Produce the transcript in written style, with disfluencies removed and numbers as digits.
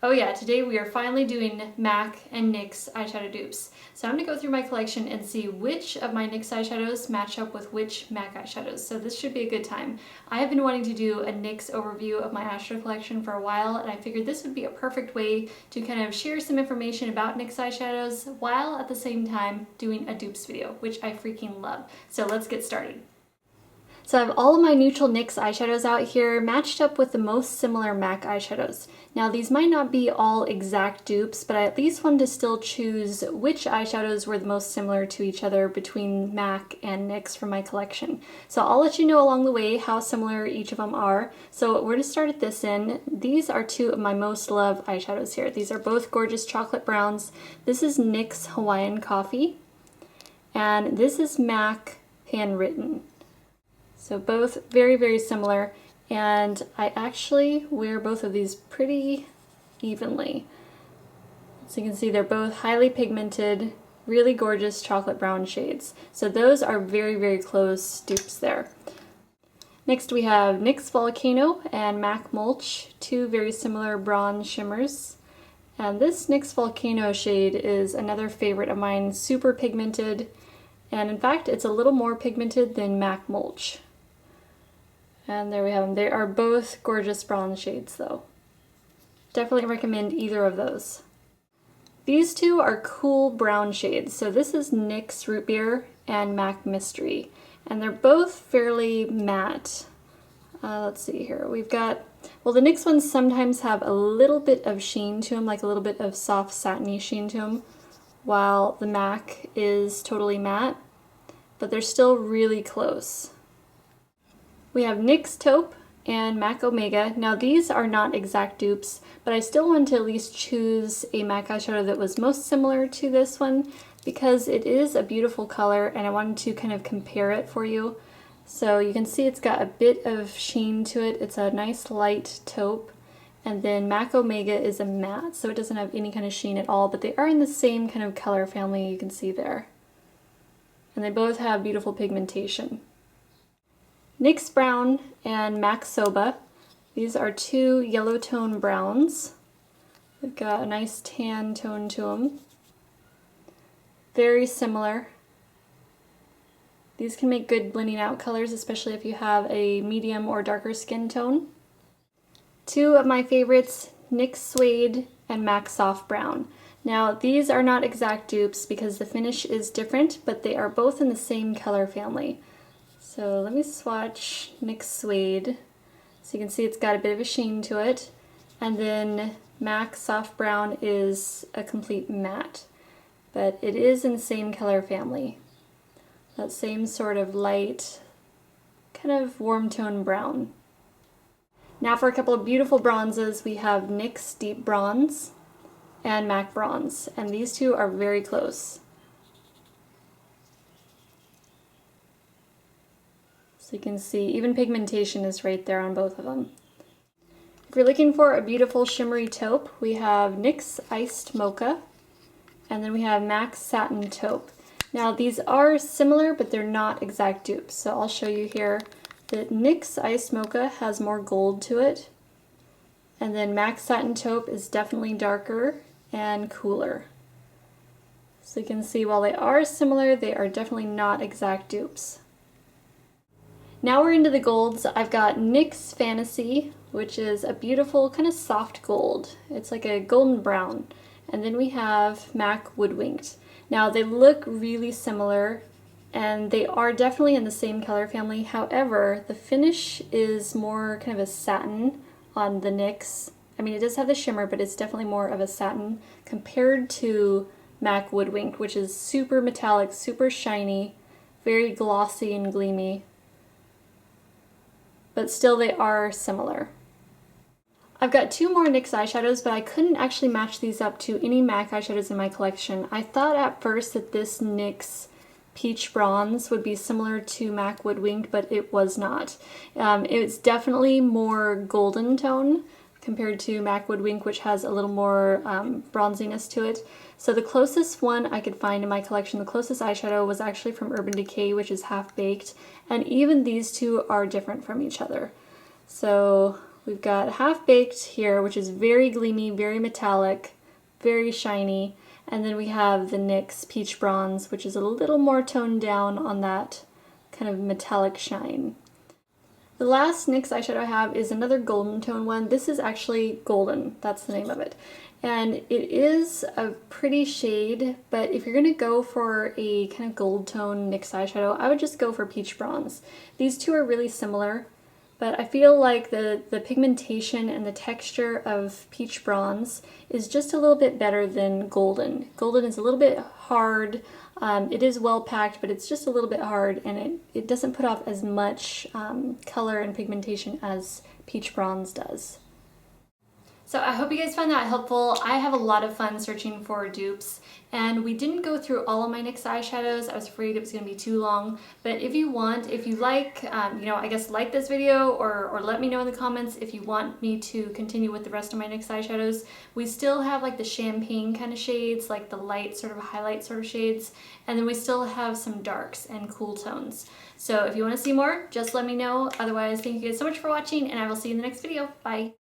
Oh yeah, today we are finally doing MAC and NYX eyeshadow dupes. So I'm going to go through my collection and see which of my NYX eyeshadows match up with which MAC eyeshadows. So this should be a good time. I have been wanting to do a NYX overview of my eyeshadow collection for a while, and I figured this would be a perfect way to kind of share some information about NYX eyeshadows while at the same time doing a dupes video, which I freaking love. So let's get started. So I have all of my neutral NYX eyeshadows out here matched up with the most similar MAC eyeshadows. Now these might not be all exact dupes, but I at least wanted to still choose which eyeshadows were the most similar to each other between MAC and NYX from my collection. So I'll let you know along the way how similar each of them are. So we're going to start at this end. These are two of my most loved eyeshadows here. These are both gorgeous chocolate browns. This is NYX Hawaiian Coffee, and this is MAC Handwritten. So both very, very similar, and I actually wear both of these pretty evenly. So you can see they're both highly pigmented, really gorgeous chocolate brown shades. So those are very, very close dupes there. Next we have NYX Volcano and MAC Mulch, two very similar bronze shimmers. And this NYX Volcano shade is another favorite of mine, super pigmented, and in fact it's a little more pigmented than MAC Mulch. And there we have them. They are both gorgeous bronze shades though. Definitely recommend either of those. These two are cool brown shades. So this is NYX Root Beer and MAC Mystery. And they're both fairly matte. Let's see here. We've got, well, the NYX ones sometimes have a little bit of sheen to them, like a little bit of soft satiny sheen to them, while the MAC is totally matte, but they're still really close. We have NYX Taupe and MAC Omega. Now these are not exact dupes, but I still wanted to at least choose a MAC eyeshadow that was most similar to this one because it is a beautiful color and I wanted to kind of compare it for you. So you can see it's got a bit of sheen to it. It's a nice light taupe. And then MAC Omega is a matte, so it doesn't have any kind of sheen at all, but they are in the same kind of color family you can see there. And they both have beautiful pigmentation. NYX Brown and MAC Soba. These are two yellow tone browns. They've got a nice tan tone to them. Very similar. These can make good blending out colors, especially if you have a medium or darker skin tone. Two of my favorites, NYX Suede and MAC Soft Brown. Now these are not exact dupes because the finish is different, but they are both in the same color family. So let me swatch NYX Suede. So you can see it's got a bit of a sheen to it. And then MAC Soft Brown is a complete matte. But it is in the same color family. That same sort of light, kind of warm tone brown. Now for a couple of beautiful bronzes, we have NYX Deep Bronze and MAC Bronze. And these two are very close. So you can see even pigmentation is right there on both of them. If you're looking for a beautiful shimmery taupe, we have NYX Iced Mocha, and then we have MAC Satin Taupe. Now these are similar, but they're not exact dupes. So I'll show you here that NYX Iced Mocha has more gold to it, and then MAC Satin Taupe is definitely darker and cooler. So you can see while they are similar, they are definitely not exact dupes. Now we're into the golds. I've got NYX Fantasy, which is a beautiful kind of soft gold. It's like a golden brown. And then we have MAC Woodwinked. Now they look really similar and they are definitely in the same color family. However, the finish is more kind of a satin on the NYX. I mean, it does have the shimmer, but it's definitely more of a satin compared to MAC Woodwinked, which is super metallic, super shiny, very glossy and gleamy. But still they are similar. I've got two more NYX eyeshadows, but I couldn't actually match these up to any MAC eyeshadows in my collection. I thought at first that this NYX Peach Bronze would be similar to MAC Woodwinked, but it was not. It's definitely more golden tone compared to MAC Woodwinked, which has a little more bronziness to it. So the closest one I could find in my collection, the closest eyeshadow, was actually from Urban Decay, which is Half Baked, and even these two are different from each other. So We've got Half Baked here, which is very gleamy, very metallic, very shiny. And then we have the NYX Peach Bronze, which is a little more toned down on that kind of metallic shine. The last NYX eyeshadow I have is another golden tone one. This is actually Golden, that's the name of it. And it is a pretty shade, but if you're gonna go for a kind of gold tone NYX eyeshadow, I would just go for Peach Bronze. These two are really similar, but I feel like the pigmentation and the texture of Peach Bronze is just a little bit better than Golden. Golden is a little bit hard. It is well packed, but it's just a little bit hard, and it doesn't put off as much color and pigmentation as Peach Bronze does. So I hope you guys found that helpful. I have a lot of fun searching for dupes, and we didn't go through all of my NYX eyeshadows. I was afraid it was going to be too long, but if you like, you know, I guess like this video or let me know in the comments if you want me to continue with the rest of my NYX eyeshadows. We still have like the champagne kind of shades, like the light sort of highlight sort of shades, and then we still have some darks and cool tones. So if you want to see more, just let me know. Otherwise, thank you guys so much for watching, and I will see you in the next video. Bye!